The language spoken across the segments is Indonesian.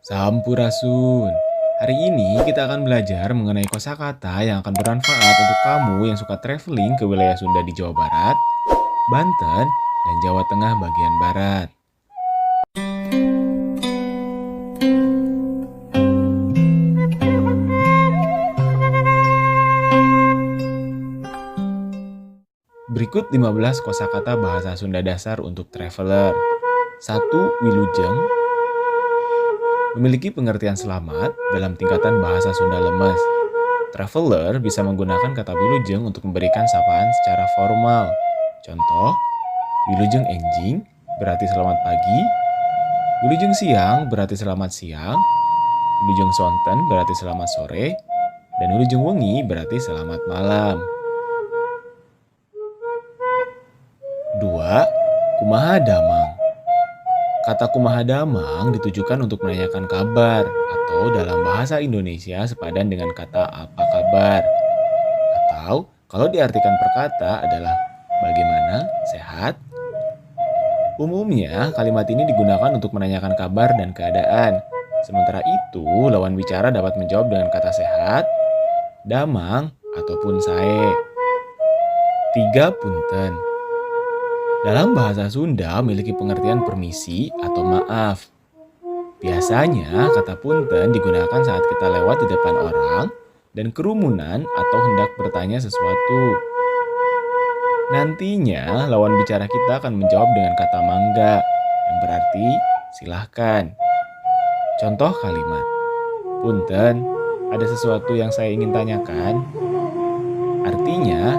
Sampurasun. Hari ini kita akan belajar mengenai kosakata yang akan bermanfaat untuk kamu yang suka traveling ke wilayah Sunda di Jawa Barat, Banten, dan Jawa Tengah bagian barat. Berikut 15 kosakata bahasa Sunda dasar untuk traveler. 1. Wilujeng memiliki pengertian selamat dalam tingkatan bahasa Sunda lemes. Traveler bisa menggunakan kata wilujeng untuk memberikan sapaan secara formal. Contoh, wilujeng enjing berarti selamat pagi, wilujeng siang berarti selamat siang, wilujeng sonten berarti selamat sore, dan wilujeng wengi berarti selamat malam. 2. Kumaha damang. Kata kumaha damang ditujukan untuk menanyakan kabar atau dalam bahasa Indonesia sepadan dengan kata apa kabar. Atau kalau diartikan per kata adalah bagaimana, sehat. Umumnya kalimat ini digunakan untuk menanyakan kabar dan keadaan. Sementara itu lawan bicara dapat menjawab dengan kata sehat, damang, ataupun sae. 3. Punten. Dalam bahasa Sunda memiliki pengertian permisi atau maaf. Biasanya kata punten digunakan saat kita lewat di depan orang dan kerumunan atau hendak bertanya sesuatu. Nantinya lawan bicara kita akan menjawab dengan kata mangga yang berarti silahkan. Contoh kalimat, punten, ada sesuatu yang saya ingin tanyakan. Artinya,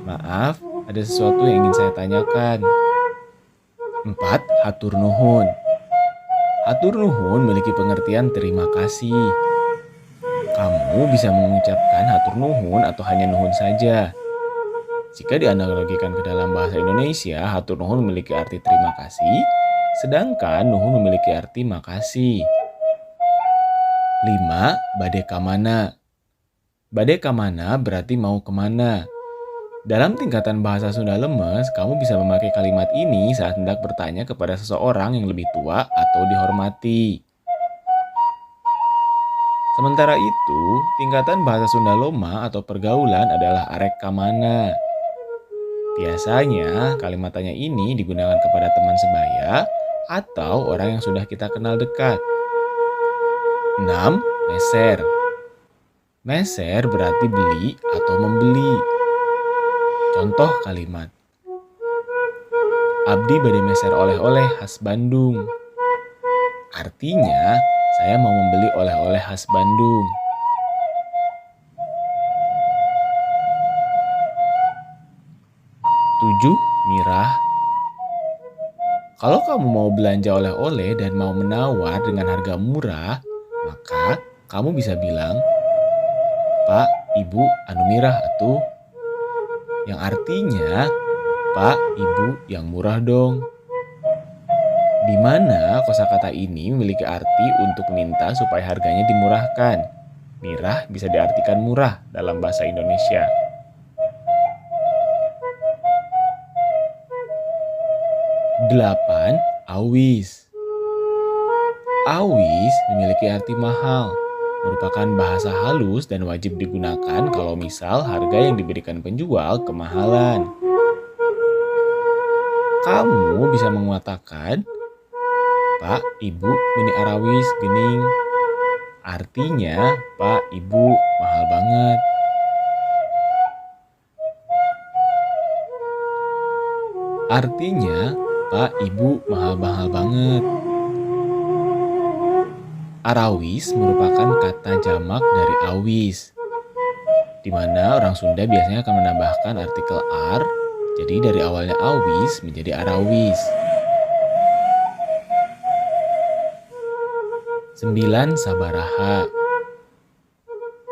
maaf, ada sesuatu yang ingin saya tanyakan. 4. Hatur nuhun. Hatur nuhun memiliki pengertian terima kasih. Kamu bisa mengucapkan hatur nuhun atau hanya nuhun saja. Jika dianalogikan ke dalam bahasa Indonesia, hatur nuhun memiliki arti terima kasih, sedangkan nuhun memiliki arti makasih. 5. Bade kamana. Bade kamana berarti mau kemana. Dalam tingkatan bahasa Sunda lemes, kamu bisa memakai kalimat ini saat hendak bertanya kepada seseorang yang lebih tua atau dihormati. Sementara itu, tingkatan bahasa Sunda Loma atau pergaulan adalah arek kamana. Biasanya, kalimat tanya ini digunakan kepada teman sebaya atau orang yang sudah kita kenal dekat. 6. Meser. Meser berarti beli atau membeli. Contoh kalimat, abdi bade meser oleh-oleh khas Bandung. Artinya, saya mau membeli oleh-oleh khas Bandung. 7. Mirah. Kalau kamu mau belanja oleh-oleh dan mau menawar dengan harga murah, maka kamu bisa bilang, Pak, Ibu, anu mirah atuh. Yang artinya, Pak, Ibu, yang murah dong. Di mana kosakata ini memiliki arti untuk minta supaya harganya dimurahkan. Mirah bisa diartikan murah dalam bahasa Indonesia. 8. Awis. Awis memiliki arti mahal, merupakan bahasa halus dan wajib digunakan kalau misal harga yang diberikan penjual kemahalan. Kamu bisa mengatakan, Pak, Ibu, benih arawis gening. Artinya, Pak, Ibu, mahal banget. Artinya, Pak, Ibu, mahal-mahal banget. Arawis merupakan kata jamak dari awis, di mana orang Sunda biasanya akan menambahkan artikel ar, jadi dari awalnya awis menjadi arawis. 9. Sabaraha.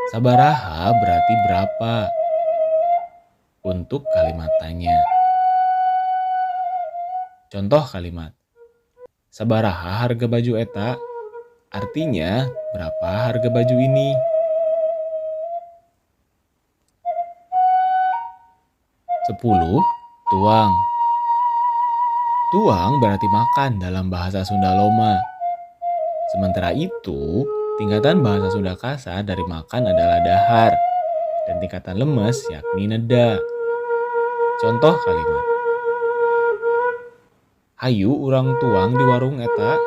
Sabaraha berarti berapa. Untuk kalimat tanya. Contoh kalimat, sabaraha harga baju eta. Artinya, berapa harga baju ini? 10. Tuang. Tuang berarti makan dalam bahasa Sunda Loma. Sementara itu, tingkatan bahasa Sunda kasar dari makan adalah dahar, dan tingkatan lemes yakni neda. Contoh kalimat. Hayu urang tuang di warung eta.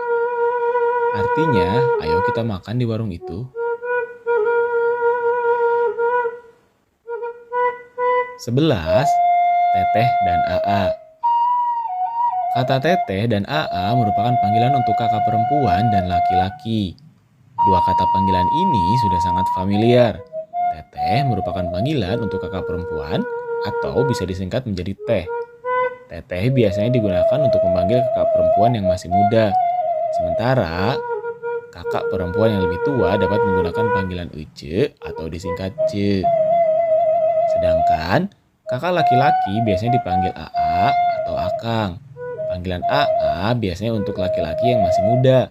Artinya, ayo kita makan di warung itu. 11. Teteh dan AA. Kata teteh dan AA merupakan panggilan untuk kakak perempuan dan laki-laki. Dua kata panggilan ini sudah sangat familiar. Teteh merupakan panggilan untuk kakak perempuan atau bisa disingkat menjadi teh. Teteh biasanya digunakan untuk memanggil kakak perempuan yang masih muda. Sementara kakak perempuan yang lebih tua dapat menggunakan panggilan ece atau disingkat ce. Sedangkan kakak laki-laki biasanya dipanggil AA atau akang. Panggilan AA biasanya untuk laki-laki yang masih muda.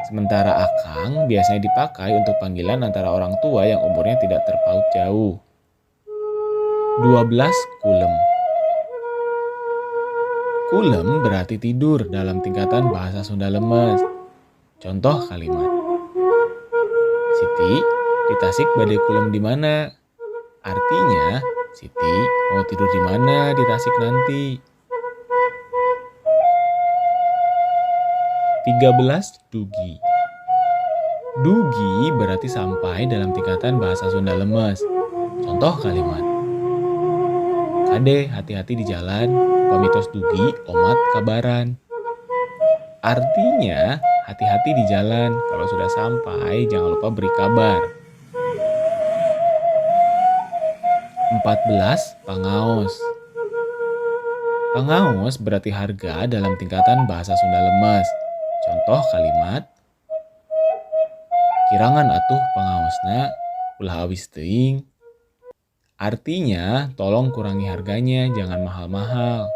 Sementara akang biasanya dipakai untuk panggilan antara orang tua yang umurnya tidak terpaut jauh. 12. Kulem. Kulem berarti tidur dalam tingkatan bahasa Sunda lemes. Contoh kalimat. Siti, di Tasik badai kulem di mana? Artinya, Siti mau tidur di mana di Tasik nanti? 13. Dugi. Dugi berarti sampai dalam tingkatan bahasa Sunda lemes. Contoh kalimat. Kade hati-hati di jalan, pamitos dugi omat kabaran. Artinya, hati-hati di jalan, kalau sudah sampai jangan lupa beri kabar. 14. Pangaos. Pangaos berarti harga dalam tingkatan bahasa Sunda lemes. Contoh kalimat. Kirangan atuh pangaosna, ulah awis teuing. Artinya, tolong kurangi harganya, jangan mahal-mahal.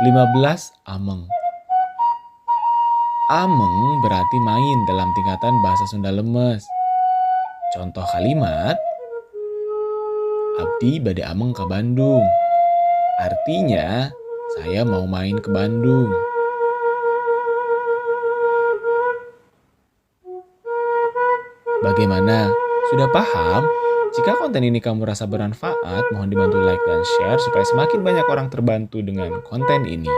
15. Ameng. Ameng berarti main dalam tingkatan bahasa Sunda lemes. Contoh kalimat. Abdi bade ameng ke Bandung. Artinya, saya mau main ke Bandung. Bagaimana? Sudah paham? Jika konten ini kamu rasa bermanfaat, mohon dibantu like dan share supaya semakin banyak orang terbantu dengan konten ini.